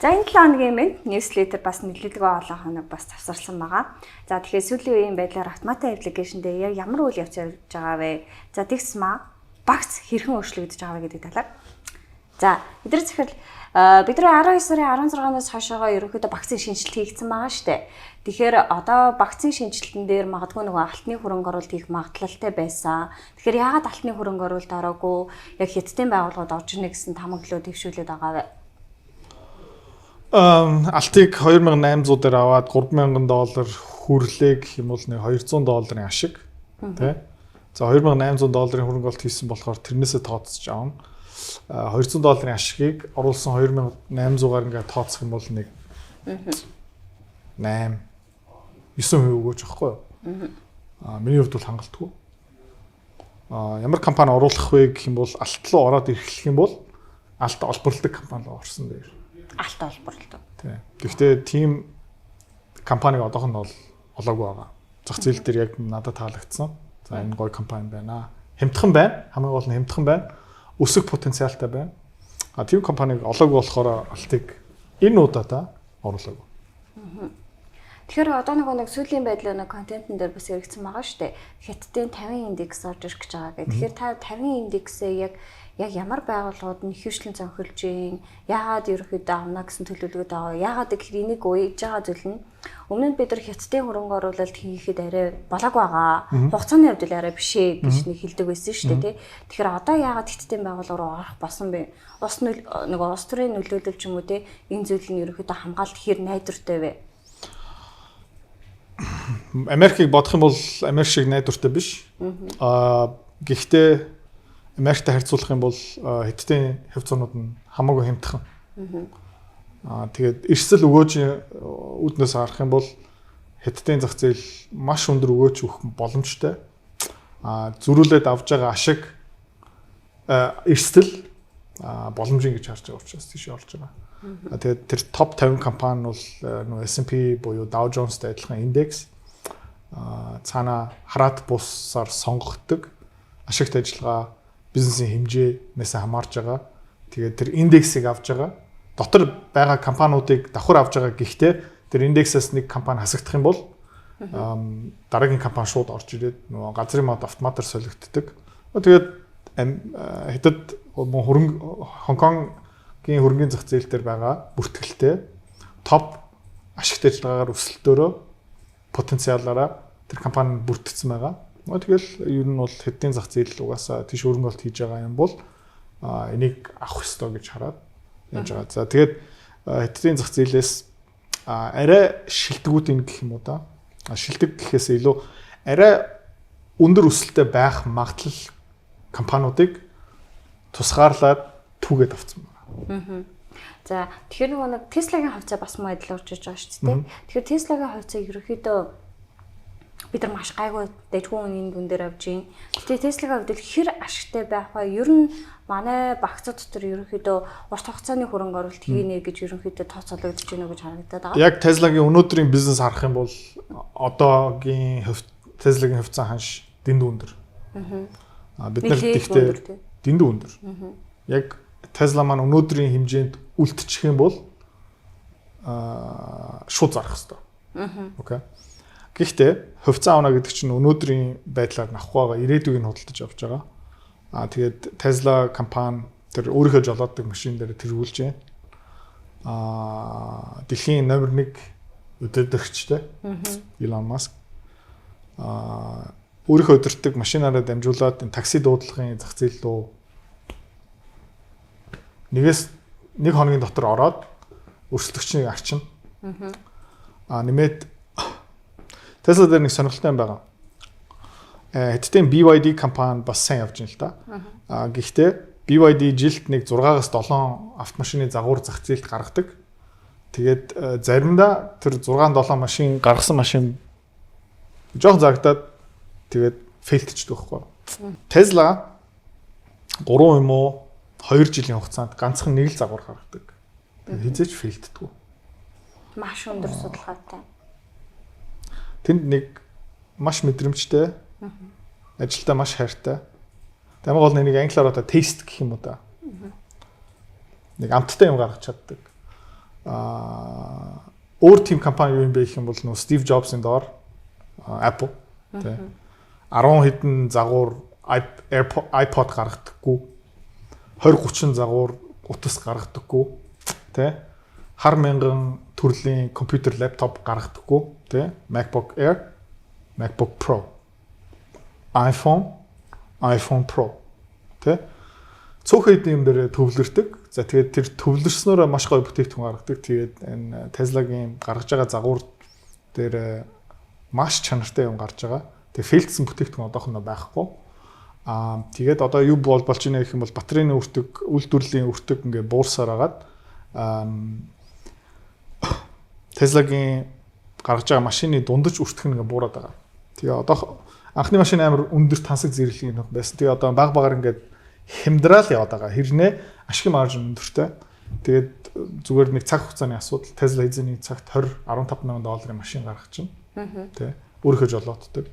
За энэ 7 хоногийн минь newsletter бас нэлээдгүй олон хоног бас завсарласан байгаа. За тэгэхээр сүүлийн үеийн байдлаар автоматын аппликейшн дээр яг ямар үйл явц явж байгаа вэ? За тэгсмаа багц хэрхэн өөрчлөгдөж байгаа вэ гэдэг талаар. За эдгээр захирал бидний 19 сарын 16-наас хойшоогоо ерөнхийдөө вакцины шинжилт хийгдсэн байгаа шүү дээ. Тэгэхээр одоо вакцины шинжилтэн дээр магадгүй нөгөө алтны хөрөнгө оруулалт хийх магадлалтай байсан. Тэгэхээр яагаад алтны хөрөнгө оруулалт ороогүй? Яг хятадын байгууллагууд орж ирнэ гэсэн тамга төлөө дэвшүүлээд байгаа вэ? Алтыг 2800 дээр аваад $3,000 хүрлээ гэх юм бол нэг $200 ашиг тий. За $2,800 хөрөнгө оруулалт хийсэн болохоор тэрнээсээ тооцож аавна. $200 ашигыг оруулсан 2800-аар ингээд тооцох юм бол нэг 8 9% өгөөж байхгүй юу? Миний хувьд бол хангалтгүй. Ямар компани оруулах вэ гэх юм бол алт руу ороод ирэх юм бол алт олборлдог компани руу орсон дээр. Алт олборлдог. Тийм. Гэхдээ тийм компаниг одоох нь бол олоогүй байгаа. Зах зээл дээр яг надад таалагдсан. За энэ гоё компани байна. Хямдхан байна. Хамгийн гол нь хямдхан байна. Өсөх потенциалтай байна. Тийм компаниг олоогүй болохоор алтыг энэ удаадаа оруулаагүй. Тэгэхээр одоо нэг сүүлийн байдлаар нэг контентн дээр бас яригдсан байгаа шүү дээ. Хятадын 50 индекс орж ирэх гэж байгаа гэх. Тэгэхээр та 50 индексээ яг ямар байгууллагууд нь хөвшлэн цонхилж ийн, яагаад ерөөхдөө авна гэсэн төлөвлөгөөд байгаа. Яагаад гэхээр энийг уяж байгаа зүйл нь өмнө нь бид нар хятадын хөрөнгө оруулалт хийхэд арай болоогүй байгаа. Хугацааны хувьд л арай биш ээ гэж нэг хэлдэг байсан шүү дээ, тий. Тэгэхээр одоо яагаад хятадын байгууллага руу орох болсон бэ? Ус нөгөө улс төрийн нөлөөлөл ч юм уу тий энэ зүйл нь ерөөхдөө хамгаалт хэр найдвартай вэ? Америкийг бодох юм бол Америк шиг найдвартай биш. Гэхдээ Америктай харьцуулах юм бол хятадын хавцуунууд нь хамаагүй хямдхан. Тэгээд эрсэл өгөөж үүднээс харах юм бол хятадын зах зээл маш өндөр өгөөж өгөх боломжтой. Зөрүүлээд авж байгаа ашиг эрсэл боломжийн гэж харж байгаа учраас тийш орж байгаа. Тэгээд тэр топ 50 компани бол нөгөө S&P буюу Dow Jones-тай адилхан индекс цаана хараат бусаар сонгогддог ашигт ажиллагаа бизнесийн хэмжээнээс хамаарж байгаа. Тэгээд тэр индексийг авж байгаа. Дотор байгаа компаниудыг давхар авж байгаа. Гэхдээ тэр индексээс нэг компани хасагдах юм бол дараагийн компани шууд орж ирээд нөгөө газрын мод автоматар солигддог. Тэгээд хятад Хонконгийн хөрөнгөний зах зээл дээр байгаа бүртгэлтэй топ ашигт ажиллагаагаар өсөлтөөрөө потенциалаараа тэр компани бүртгэсэн байгаа. Тэгэл ер нь бол хятадын зах зээл угаасаа тийш хөрөнгө оруулалт хийж байгаа юм бол энийг авах ёстой гэж хараад яаж байгаа. За тэгээд хятадын зах зээлээс арай шилдэгүүд гэх юм уу да. Шилдэг гэхээс илүү арай өндөр өсөлттэй байх магадлал компаниудыг тусгаарлаад түүгээд авсан байна. За тэгэхээр нөгөө нэг Tesla-гийн хувьцаа бас муу адил урж иж байгаа шүү дээ. Тэгэхээр Tesla-гийн хувьцаа ерөөхдөө бид нар маш гайгүй дэжгүй үнийн дүн дээр авж гин. Гэтэ Tesla-гийн хувьд хэр ашигтай байх вэ? Ер нь манай багцууд дотор ерөөхдөө урт хугацааны хөрөнгө оруулалт хийнэ гэж ерөөхдөө тооцоологдож байна гэж харагдаад байгаа. Яг Tesla-гийн өнөөдрийн бизнес харах юм бол одоогийн Tesla-гийн хувьцаа ханш дэндүү өндөр. Бид нар тэгтээ дэндүү өндөр. Яг Tesla маань өнөөдрийн хэмжээнд үлдчих юм бол шууд зарах хэрэгтэй. Окей. Гэхдээ хувьцаа авна гэдэг чинь өнөөдрийн байдлаар авах байгаа ирээдүйг нь худалдаж авч байгаа. Тэгээд Tesla компани тэр өөрийнхөө жолооддаг машин дээр тэргүүлж байна. Дэлхийн номер 1 өдөртөгчтэй Elon Musk өөрийнхөө өдөртөг машинаараа дамжуулаад энэ такси дуудлагын зах зээл рүү нэг хоногийн дотор ороод өрсөлдөгчнийг арчина. Нэмээд Tesla дээр нэг сонирхолтой юм байгаа. Хятадын BYD компани бас сайн явж байна л да. Гэхдээ BYD жилд нэг 6-аас 7 автомашины загвар зах зээлд гаргадаг. Тэгээд заримдаа тэр 6-7 машин гаргасан машин жоохон зарагдаад тэгээд фейлтчдэг байхгүй. Tesla 3 юм уу 2 жилийн хугацаанд ганцхан нэг л загвар гаргадаг. Тэгээд хизээч фейлтдэггүй. Маш өндөр судалгаатай. Тэнд нэг маш мэдрэмжтэй, ажилдаа маш хайртай. Тамиг бол нэг англиар одоо тест гэх юм уу да. Нэг амттай юм гаргаж чаддаг. өөр team компани юу юм бэ гэх юм бол нөө Steve Jobs-ын доор Apple тий 10 хэдэн загвар iPod гаргадаггүй 20-30 загвар утас гаргадаггүй тий хар мянган төрлийн компьютер лаптоп гаргадаггүй тий MacBook Air MacBook Pro iPhone Pro тий цөөхөн хэдэн юм дээр төвлөрдөг. За тэгээд тэр төвлөрснөөрөө маш гоё бүтээгдэхүүн гаргадаг. Тэгээд энэ Tesla-гийн гаргаж байгаа загвар дээр маш чанартай юм гарч байгаа. Тэгээд фейлдсэн бүтээгдэхүүн одоохондоо байхгүй. Тэгээд одоо юу болж байна гэх юм бол батарейны өртөг, үйлдвэрлэлийн өртөг ингээ буурсаар агаад Tesla-гийн гаргаж байгаа машины дундаж өртөх нь ингээ буураад байгаа. Тэгээ одоо анхны машин амар өндөр тансаг зэрэглэлийн юм байсан. Тэгээ одоо баг багаар ингээ хямдраал яваад байгаа. Хэрнээ ашигын маржин өндөртэй. Тэгээд зүгээр нэг цаг хугацааны асуудал. Tesla эзний цагт 15 мянган долларын машин гаргах чинь. Тэ. Өөрийнхөө жолооддаг.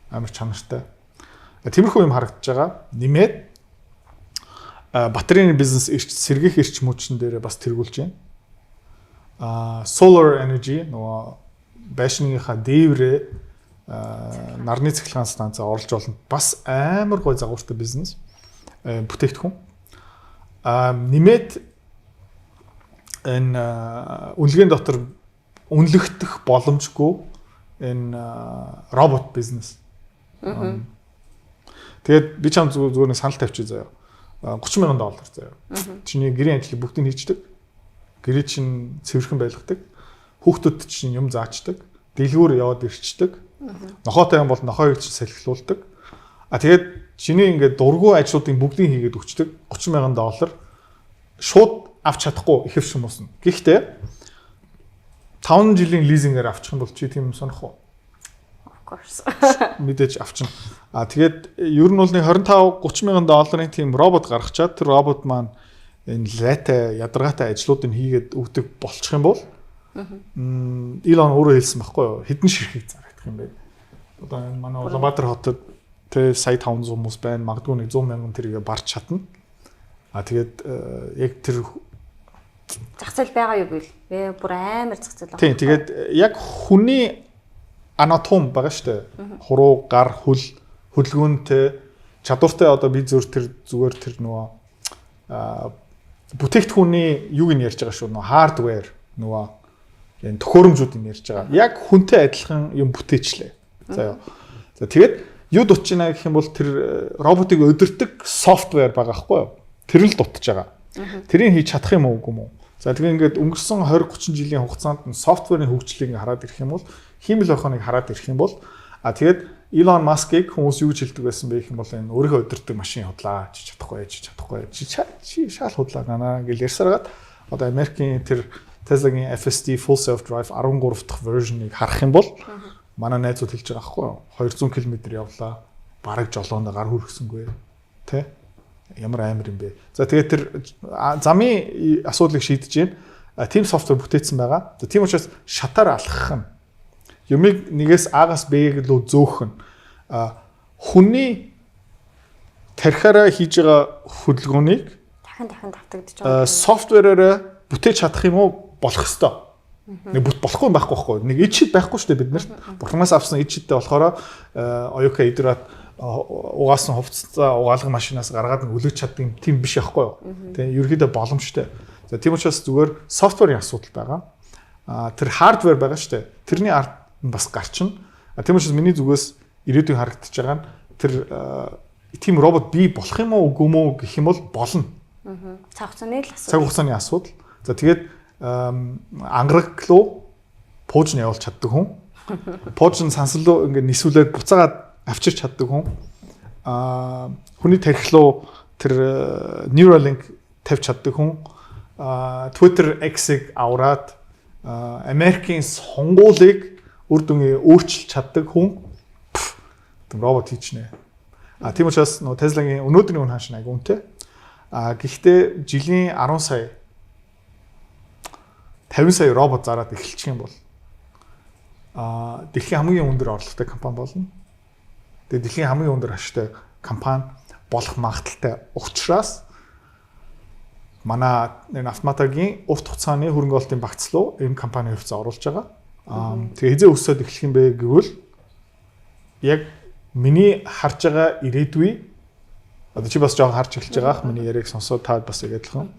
Амар чанартай. Тиймэрхүү юм харагдаж байгаа. Нэмээд батарейны бизнес сэргийх эрчим хүчин дээр бас тэргүүлж байна. Solar energy нөгөө байшингийнхаа дээврээ нарны цэглэгаан станцаа оруулж болно. Бас амар гой загвартай бизнес бүтээгдэхүүн. Нэмээд энэ үнэлгээний дотор үнэлэгдэх боломжгүй энэ робот бизнес. Тэгээд би чам зүгээр нэг санал тавьчих заяа. $30 мянган заяа. Чиний гэрийн ажлыг бүгдийг хийждэг. Гэрээ чинь цэвэрхэн байлгадаг. Хүүхдүүд чинь юм заачдаг. Дэлгүүр яваад ирчдэг. Нохоотой юм бол нохоёг чинь салхилуулдаг. Тэгээд чиний ингээд дургүй ажлуудын бүгдийг хийгээд өчтдөг. $30 мянган шууд авч чадахгүй ихэвч хүмүүс нь. Гэхдээ 5 жилийн лизингээр авчих юм бол чи тийм сонирх уу? Of course. Мэдээж авчна. Тэгээд ер нь бол нэг $25-30 мянган тийм робот гаргачаад тэр робот маань энэ лайтай ядаргаатай ажлуудыг хийгээд өгдөг болчих юм бол Илон өөрөө хэлсэн байхгүй юу? Хэдэн ширхэг зарагдах юм бэ? Одоо энэ манай Улаанбаатар хотод тэ сая 500 хүмүүс байна. Магадгүй нэг 100 мянган тэрийг барч чадна. Тэгээд яг тэр зах зээл байгаа юу гэвэл бүр амар зах зээл байгаа. Тийм тэгээд яг хүний анатом байгаа шүү дээ. Хуруу, гар, хөдөлгөөнтэй чадвартай одоо би зүгээр тэр нөгөө бүтээгдэхүүний юуг нь ярьж байгаа шүү. Нөгөө хардвер нөгөө энэ төхөөрөмжүүдийг ярьж байгаа. Яг хүнтэй адилхан юм бүтээчлээ. За тэгээд юу дутж байна гэх юм бол тэр роботыг өдөртөг софтвер байгаа байхгүй юу? Тэр л дутж байгаа. Тэрийг хийж чадах юм уу үгүй юм уу? За тэгээд ингээд өнгөрсөн 20-30 жилийн хугацаанд нь софтверийн хөгжлийг хараад ирэх юм бол хиймэл орхоныг хараад ирэх юм бол тэгээд Elon Musk-ыг хүмүүс юу гэж хэлдэг байсан бэ гэх юм бол энэ өөрийнхөө өдөртөг машин худлаа чи чадахгүй чи шал худлаа ганаа гэж ярьсараад одоо Америкийн тэр Tesla-гийн FSD Full Self Drive 13 дахь version-ыг харах юм бол манай найзууд хэлж байгаа байхгүй юу 200 км явлаа бараг жолоонд гар хүрхсэнгүй тэ ямар амар юм бэ за тэгээд тэр замын асуудлыг шийдэж байна team software бүтээсэн байгаа тийм учраас шатаар алхах нь юмыг нэгээс А-гаас Б-г рүү зөөх нь хүний тархиараа хийж байгаа хөдөлгөөнийг дахин давтагдаж байгаа софтвераараа бүтээж чадах юм уу болох ёстой. Нэг болохгүй юм байхгүй. Нэг ичид байхгүй шүү дээ бид нарт. Бурханаас авсан ичидтэй болохоор оюука идрат угаасан хувцасаа угаалгын машинаас гаргаад нэг өлөж чаддаг тийм биш байхгүй юу. Тэгээ ерөөдөө боломжтой. За тийм учраас зүгээр софтверийн асуудал байгаа. Тэр хардвер байгаа шүү дээ. Тэрний ард нь бас гарчна. Тийм учраас миний зүгээс ирээдүйн харагдаж байгаа нь тэр тийм робот бий болох юм уу үгүй юм уу гэх юм бол болно. Цаг хугацааны л асуудал. Цаг хугацааны асуудал. За тэгээд ангараг руу пууж нь явуулж чаддаг хүн. Пууж нь сансал руу ингээд нисүүлээд буцаагаад авчирч чаддаг хүн. Хүний тархи руу тэр Neuralink тавьж чаддаг хүн. Twitter X-ыг аваад Америкийн сонгуулийг үр дүнгээ өөрчилж чаддаг хүн. Робот хийчнэ. Тийм учраас нөө Tesla-гийн өнөөдрийн үн хааш нэг үнэтэй. Гэхдээ жилийн 10 сая 50 сая робот зараад эхэлчих юм бол дэлхийн хамгийн өндөр орлоготой компани болно. Тэгээд дэлхийн хамгийн өндөр ашигтай компани болох магадaltaй учраас манай энэ автоматагийн урт хугацааны хөрөнгө оруулалтын багц руу энэ компани хувьцаа оруулж байгаа. Тэгээ хизээ өсөд эхлэх юм бэ гэвэл яг миний харж байгаа ирээдүй одоо чи бас жоохон харж эхэлж байгаах миний яриаг сонсоод та бас яг адилхан.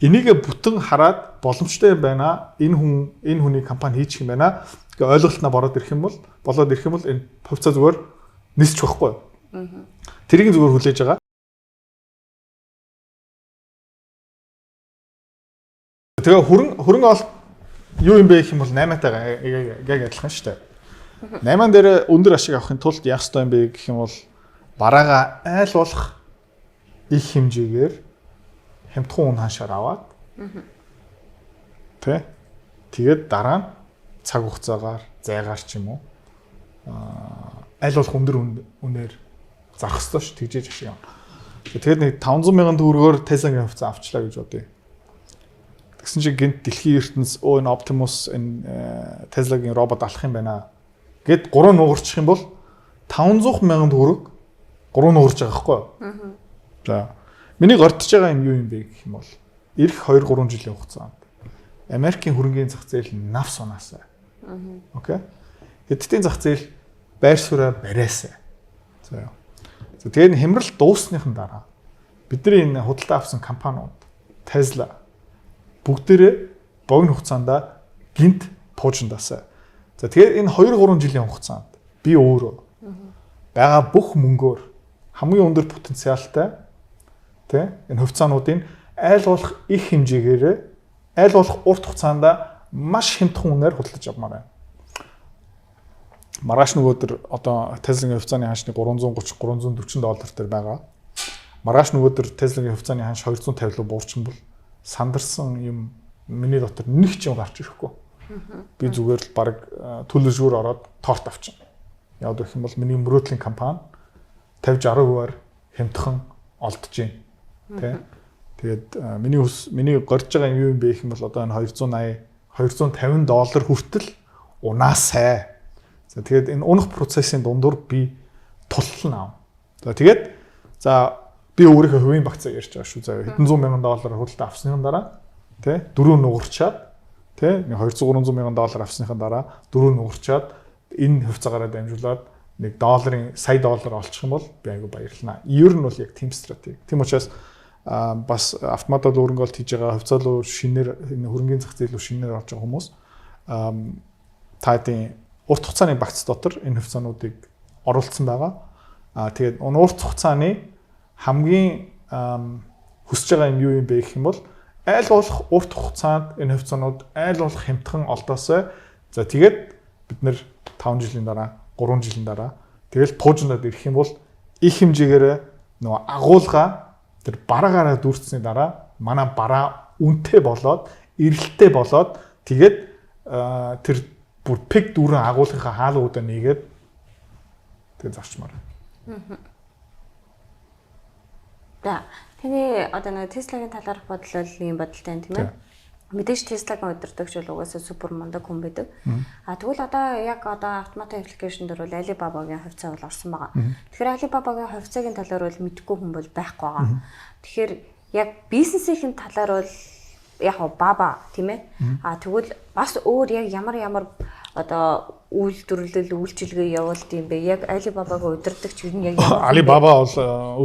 Энийг бүтэн хараад боломжтой юм байна. Энэ хүний компани хийчих юм байна. Ингээ ойлголтноо болоод ирэх юм бол энэ хувьцаа зүгээр нисчих واخгүй. Тэрийг зүгээр хүлээж байгаа. Тэгээ хөрөнгө олт юу юм бэ гэх юм бол 8-аатай яг адилхан шүү дээ. 8-ан дээр өндөр ашиг авахын тулд яах ёстой юм бэ гэх юм бол бараагаа айл болох их хэмжээгээр хямдхан үн ханшаар аваад тэгээд дараа нь цаг хугацаагаар зайгаар ч юм уу айл болох өндөр үнээр зарах ёстой ш тэгжээж ашиг авна. Тэгээд нэг 500 мянган төгрөгөөр Tesla-гийн хувьцаа авчлаа гэж бодъё. Тэгсэн чинь гэнт дэлхийн ертөнц энэ Optimus энэ Tesla-гийн робот алах юм байна гэд 3 нугарчих юм бол 500 мянган төгрөг 3 нугарч байгаа байхгүй юу? За миний гордож байгаа юм юу юм бэ гэх юм бол ирэх 2-3 жилийн хугацаанд Америкийн хөрөнгөний зах зээл навс унаасаа. Окей. Хэдтийн зах зээл байр сууриа бариасаа. За. Тэгээд хямрал дуусныхан дараа бидний энэ худалдаа авсан компаниуд Tesla бүгдээрээ богино хугацаанд гинт туужиндаасаа. За тэгээд энэ 2-3 жилийн хугацаанд би өөрөө байгаа бүх мөнгөөр хамгийн өндөр потенциалтай энэ хувьцаануудын айл болох их хэмжээгээр айл болох урт хугацаанд маш хямдхан үнээр худалдаж авмаар байна. Маргааш нөгөөдөр одоо Tesla-гийн хувьцааны ханшны $330-340 төр байгаа. Маргааш нөгөөдөр Tesla-гийн хувьцааны ханш 250 руу буурчин бол сандарсан юм миний дотор нэг ч юм гарч ирэхгүй. Би зүгээр л баг төлөвшгөр ороод торт авчихна. Яагаад гэх юм бол миний мөрөөдлийн компани 50-60%-аар хямдхан олдож байна. Тэгээд миний горж байгаа юм юу юм бэ гэх юм бол одоо энэ $250 хүртэл унаасай. За тэгээд энэ унах процессын дундуур би тултал аав. За тэгээд би өөрийнхөө хувийн багцаа ярьж байгаа шүү. За хэдэн зуун мянган доллар худалдаа авсныхан дараа 4 нугарчаад $200-300 мянган авсныхан дараа 4 нугарчаад энэ хувьцаагаараа дамжуулаад $1 сая доллар олчих юм бол би айгүй баярлнаа. Ер нь бол яг team стратеги. Тийм учраас бас автоматар хөрөнгө олт хийж байгаа хувьцаа руу шинээр хөрөнгөний зах зээл рүү шинээр орж байгаа хүмүүс таадын урт хугацааны багц дотор энэ хувьцаануудыг оруулсан байгаа. Тэгээд урт хугацааны хамгийн хүсэж байгаа юм юу юм бэ гэх юм бол айл болох урт хугацаанд энэ хувьцаанууд айл болох хямдхан олдоосоо. За тэгээд бид нэр 5 жилийн дараа 3 жилийн дараа тэгэл туужнаад ирэх юм бол их хэмжээгээр нөгөө агуулга тэр бараагаараа дүүрсний дараа манай бараа үнэтэй болоод эрэлттэй болоод тэгээд тэр бүр пик дүүрэн агуулгынхаа хаалгуудаа нэгээд тэгээд зарчмаар. За таны одоо нэг Tesla-гийн талаарх бодол бол ийм бодолтой юм тийм ээ. Мэдээж Tesla-гийн удирдагч бол угаасаа супер мундаг хүн байдаг. Тэгвэл одоо автомат аппликейшн дээр бол Alibaba-гийн хувьцаа бол орсон байгаа. Тэгэхээр Alibaba-гийн хувьцаагийн талаар бол мэдгүй хүн бол байхгүй байгаа. Тэгэхээр яг бизнесийн талаар бол яг баба тийм ээ. Тэгвэл бас өөр яг ямар одоо үйлдвэрлэл үйлчилгээ явуулд юм бэ? Яг Alibaba-гийн удирдагч юу яг Alibaba бол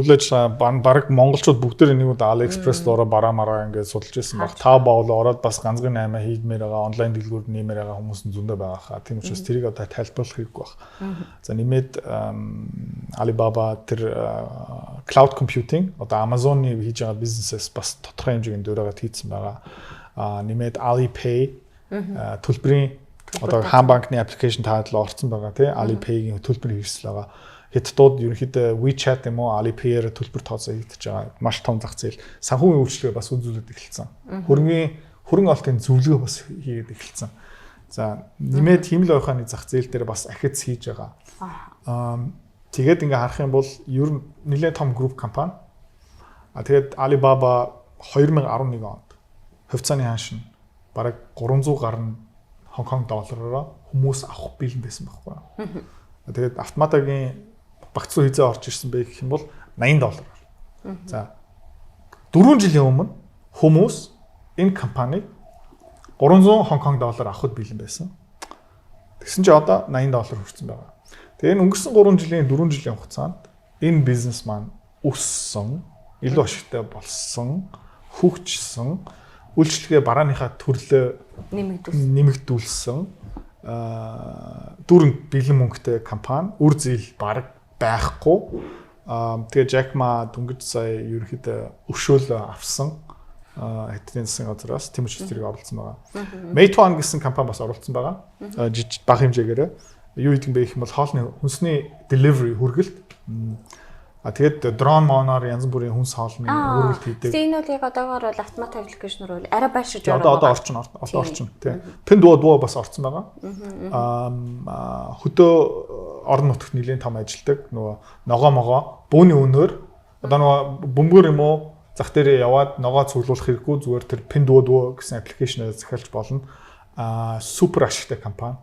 үйл ажиллагаа баг монголчууд бүгдээр нэг удаа AliExpress доороо бараа ингээд судалж ирсэн баг. Taobao бол ороод бас ганцхан 8 хийдмээр байгаа онлайн дэлгүүрд нэмэр байгаа хүмүүс нь зөндөө байгаа хаа. Тийм учраас тэрийг одоо тайлбарлах хэрэггүй байна. За нэмээд Alibaba тэр cloud computing одоо Amazon-ы хийж байгаа бизнесээс бас тодорхой хэмжээний дөрөөгд хийцэн байгаа. Нэмээд Alipay төлбөрийн одоо хаан банкны аппликейшн таадлаа орсон байгаа тий Alipay-гийн төлбөр хэрэгсэл байгаа. Хятадууд ерөнхийдөө WeChat юм уу Alipay-ээр төлбөр тооцоо хийгдэж байгаа. Маш том зах зээл. Санхүүгийн үйлчлэгээ бас үзүүлээд эхэлсэн. Хөрөнгө олтын зөвлөгөө бас хийгээд эхэлсэн. За нэмээд химэл ойхооны зах зээл дээр бас ахиц хийж байгаа. Тэгээд ингээ харах юм бол ер нь нэлээд том групп компани. Тэгээд Alibaba 2011 онд хувьцааны ханш нь бараг 300 гаруй Хонконг доллараар хүмүүс авах бэлэн байсан байхгүй. Тэгээд автоматагийн багц руу хизээ орж ирсэн бэ гэх юм бол $80. За 4 жилийн өмнө хүмүүс энэ компаниг 300 Хонконг доллар авахд бэлэн байсан. Тэгсэн чинь одоо $80 хүрсэн байгаа. Тэгээ энэ өнгөрсөн 3 жилийн 4 жилийн хугацаанд энэ бизнес маань өссөн, илүү ашигтай болсон, хөгжсөн, үйлчлэгээ барааныхаа төрлөө нэмэгдүүлсэн, дөрөв бэлэн мөнгөтэй компани, үр зээл бараг байхгүй. Тэгээ Jack Ma дөнгөж сая ерөөхдөө өшөөлөө авсан хэдийн засгийн газраас тийм учраас тэрийг оруулсан байгаа. Meituan гэсэн компани бас оруулсан байгаа. Жижиг бага хэмжээгээр юу гэдэг юм бэ гэх юм бол хоолны хүнсний delivery хүргэлт. Тэгээд дрон моноор янз бүрийн хүнс хоолны хүргэлт хийдэг. Энэ бол яг одоогоор бол автомат аппликейшнээр бол арай байшиж ороод байгаа. Одоо орчин тий. Пин дуу бас орсон байгаа. Хөдөө орон нутагт нэлээд том ажилдаг. Нөгөө ногоо бөөний өнөөр одоо нөгөө бөмбөр юм уу зах дээрээ яваад ногоо цуглуулах хэрэггүй зүгээр тэр пин дуу гэсэн аппликейшнээр захиалж болно. Супер ашигтай компани.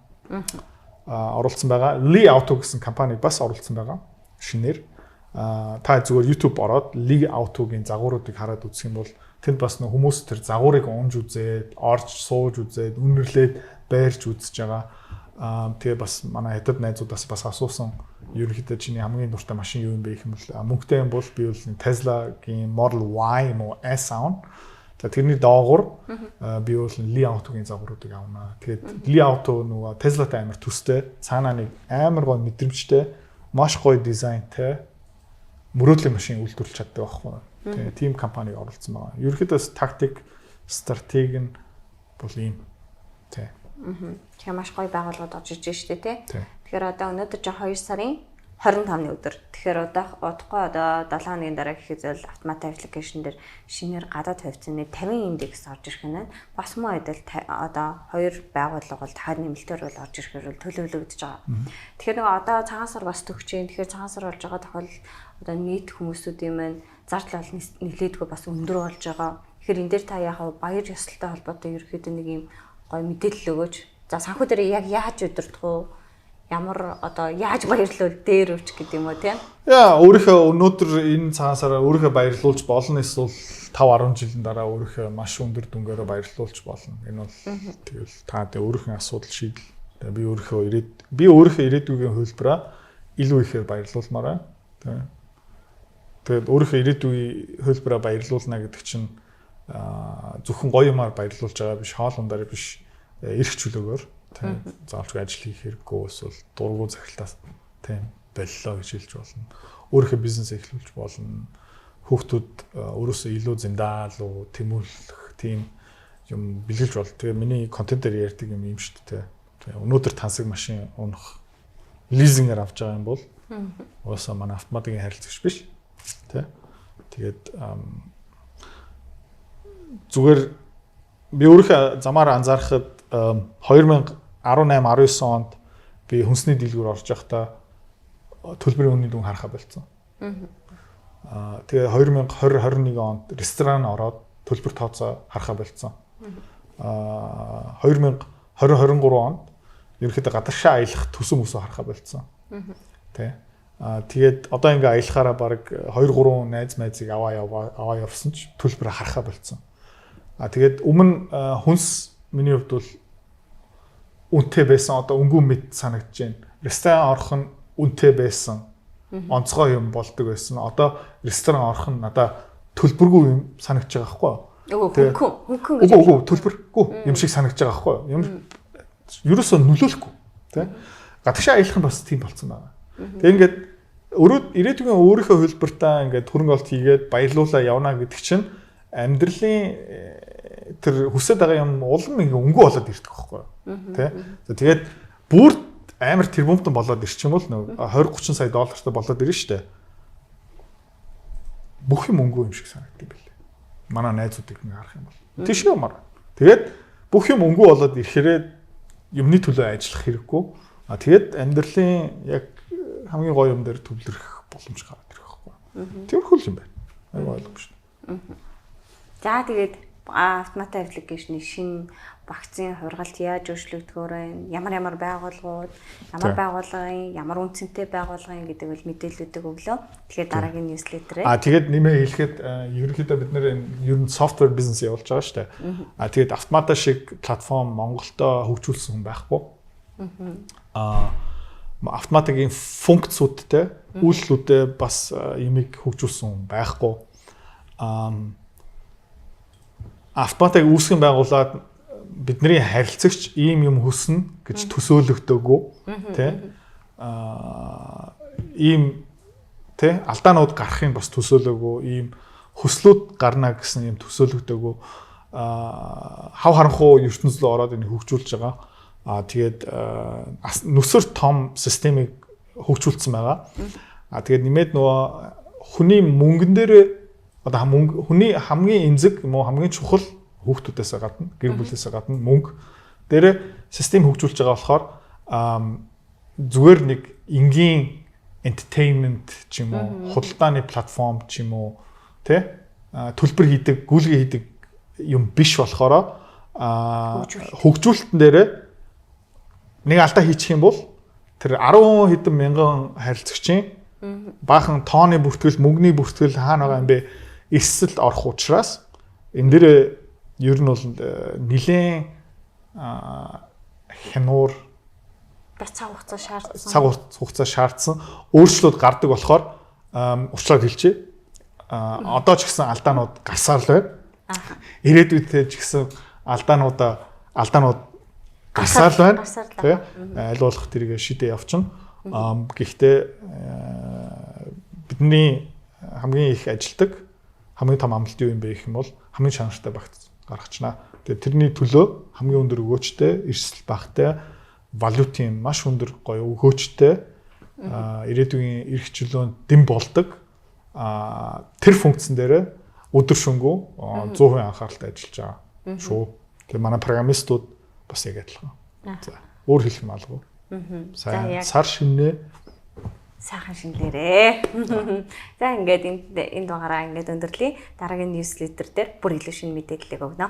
Оруулсан байгаа. Li Auto гэсэн компаниг бас оруулсан байгаа. Шинээр та зүгээр YouTube ороод Li Auto-гийн загваруудыг хараад үзэх юм бол тэнд бас нөх хүмүүс тэр загварыг унж үзээд, орж сууж үзээд, үнэрлээд байрж үзэж байгаа. Тэгээ бас манай хятад найзуудаас бас асуусан ерөнхийдөө чиний хамгийн дуртай машин юу юм бэ гэх юм бол мөнгөтэй юм бол би бол Tesla-гийн Model Y юм уу S аавна. Тэрний доогуур би бол Li Auto-гийн загваруудыг авна. Тэгээд Li Auto нөгөө Tesla-тай амар төстэй, цаанаа нэг амар гой мэдрэмжтэй, маш гоё дизайнтай мөрөөдлийн машин үйлдвэрлэж чаддаг байхгүй. Тэгээ тийм компаниг оруулсан байгаа. Ерөнхийдөө тактик, стратеги нь бол ийм. Тий. Тэгэхээр маш гоё байгууллагууд орж иж штэ тий. Тэгэхээр одоо өнөөдөр ч 2 сарын 25-ны өдөр. Тэгэхээр удахгүй одоо 7 хоногийн дараа гэхэд зөв автомат аппликейшн дээр шинээр гадаад хувьцааны 50 индекс орж ирэх нь бас муу адил одоо 2 байгууллага бол дахиад нэмэлтээр бол орж ирэхээр бол төлөвлөгдөж байгаа. Тэгэхээр нөгөө одоо цагаансар бас төгч юм. Тэгэхээр цагаансар болж байгаа тохиол одоо нийт хүмүүсүүдийн маань зардал бол нэлээдгүй бас өндөр болж байгаа. Тэгэхээр энэ дээр та яг баяр ёслолтой холбоотой ерөөхдөө нэг юм гоё мэдээлэл өгөөч. За санхүү дээр яг яаж удирдах уу? Ямар одоо яаж баярлуул дээр өвч гэдэг юм уу тийм. Яа өөрийнхөө өнөөдөр энэ цагаасаараа өөрийнхөө баярлуулж болно эсвэл 5-10 жилийн дараа өөрийнхөө маш өндөр дүнгээр баярлуулж болно. Энэ бол тэгэл та өөрийнхөө асуудал шийдэл. Би өөрийнхөө ирээдүйн хөлбөрөө илүү ихээр баярлуулмаар байна. Тийм. Тэгээд өөрийнхөө ирээдүйн хөлбөрөө баярлуулна гэдэг чинь зөвхөн гоё юмар баярлуулж байгаа биш, хоол ундаар биш, эрх чөлөөгөөр тийм заавч ажил хийх хэрэггүй эсвэл дургуй захиралтаас тийм боллоо гэж хэлж болно. Өөрийнхөө бизнес эхлүүлж болно. Хүүхдүүд өөрөөсөө илүү зиндаалуу тэмүүлэх тийм юм бэлгэлж болно. Тэгээ миний контентээр ярьдаг юм шүү дээ. Өнөөдөр тансаг машин унах лизингээр авч байгаа юм бол уусаа манай автоматикийн харилцагч биш. Тэ. Тэгээд зүгээр би өөрийнхөө замаар анзаарахад 2018-19 онд би хүнсний дийлгүүр орж явахдаа төлбөрийн үнийн дүн харахаа болцсон. Тэгээ 2020-21 онд ресторан ороод төлбөр тооцоо харахаа болцсон. 2023 онд ерөнхийдөө гадагшаа аялах төсөв мөсөө харахаа болцсон. Тэ. Тэгээд одоо ингээ аялахаараа баг 2-3 найзыг аваа явсан ч төлбөр харахаа болцсон. Тэгээд өмнө хүнс миний хувьд бол үнэтэй байсан, одоо өнгөө мэд санагдаж байна. Ресторан орох нь үнэтэй байсан. Онцгой юм болдог байсан. Одоо ресторан орох нь надад төлбөргүй юм санагдаж байгаа байхгүй юу? Хөнгөн гэж. Үгүй төлбөргүй юм шиг санагдаж байгаа байхгүй юу? Юм ерөөсөө нөлөөлөхгүй, тий? Гадагшаа аялах нь бас тийм болцсон байна. Тэг ингээд ирээдүйн өөрийнхөө хөлбөртөө ингээд хөрөнгө олт хийгээд баярлуулаа явна гэдэг чинь амьдралын тэр хүсэж байгаа юм улам ингээ өнгө болоод ирдэг байхгүй юу? Тэ? Тэгээд бүр амар тэрбумтан болоод ирчих юм бол 20-30 сая доллартай болоод ирнэ шүү дээ. Бүх юм өнгө юм шиг санагддаг байлээ. Манай найзуудыг ингээ харах юм бол. Тийш юмар. Тэгээд бүх юм өнгө болоод ирэхээр юмны төлөө ажиллах хэрэггүй. Тэгээд амьдралын яг хамгийн гоё юм дээр төвлөрөх боломж гараад ирэх байхгүй юу? Тэрхүү юм байна. Аюу ойлгомжтой. За тэгээд автомат аппликейшны шинэ вакцины хургалт яаж өөрчлөгдөхөөр вэ? Ямар байгууллагууд, ямар байгууллагын, ямар үнцэнтэй байгууллагын гэдэг бол мэдээллүүдийг өглөө. Тэгэхээр дараагийн ньюслетерээ. Тэгээд нэмээ хэлэхэд ерөнхийдөө бид нэр ер нь софтвер бизнес явуулж байгаа шүү дээ. Тэгээд автомата шиг платформ Монголдо хөгжүүлсэн хүн байхгүй. Автоматагийн функцүүдтэй үйлчлүүдээ бас ямиг хөгжүүлсэн хүн байхгүй. Автоматыг үүсгэн байгуулад бидний харилцагч ийм юм хүснэ гэж төсөөлөгдөөгүй тий ийм тий алдаанууд гарахын бас төсөөлөөгүй ийм хөслүүд гарна гэсэн юм төсөөлөгдөөгүй хав харанхуй ертөнцийн ороод энийг хөгжүүлж байгаа. Тэгээд нүсэр том системийг хөгжүүлсэн байгаа. Тэгээд нэмээд нөгөө хүний мөнгөн дээр одоо хүний хамгийн эмзэг юм уу хамгийн чухал хүүхдүүдээс гадна гэр бүлээс гадна мөнгө дээр систем хөгжүүлж байгаа болохоор зүгээр нэг энгийн entertainment ч юм уу худалдааны платформ ч юм уу тэ төлбөр хийдэг гүйлгээ хийдэг юм биш болохоор хөгжүүлэлтэн дээр нэг алдаа хийчих юм бол тэр 10 хэдэн мянган харилцагчийн баахан тооны бүртгэл мөнгөний бүртгэл хаана байгаа юм бэ эсэл орох учраас энэ дээр ер нь бол нэлээд хянуур цаг хугацаа шаардсан өөрчлөлт гардаг болохоор уучлаарай хэлчихье. Одоо ч гэсэн алдаанууд гарсаар л байна. Ирээдүйдээ ч гэсэн алдаанууд гарсаар л байна. Тэ аль болох тэрийг шидэ явчихна. Гэхдээ бидний хамгийн их ажилдаг хамгийн том амлалт юу юм бэ гэх юм бол хамгийн чанартай багц гаргачна. Тэгээ тэрний төлөө хамгийн өндөр өгөөчтэй, эрсдэл багтай, валютын маш өндөр гоё өгөөчтэй ирээдүйн эрх чөлөөнд дэм болдог. Тэр функцэн дээр өдөр шөнөгүй 100% анхааралтай ажиллаж байгаа шүү. Тэгээ манай программистууд бас яг адилхан. За өөр хэлэх юм алгүй. Сайн сар шинэ сайхан шинлээрээ. За ингээд энэ дугаараа ингээд өндөрлөе. Дараагийн ньюслетер дээр бүр илүү шинэ мэдээлэл өгнө.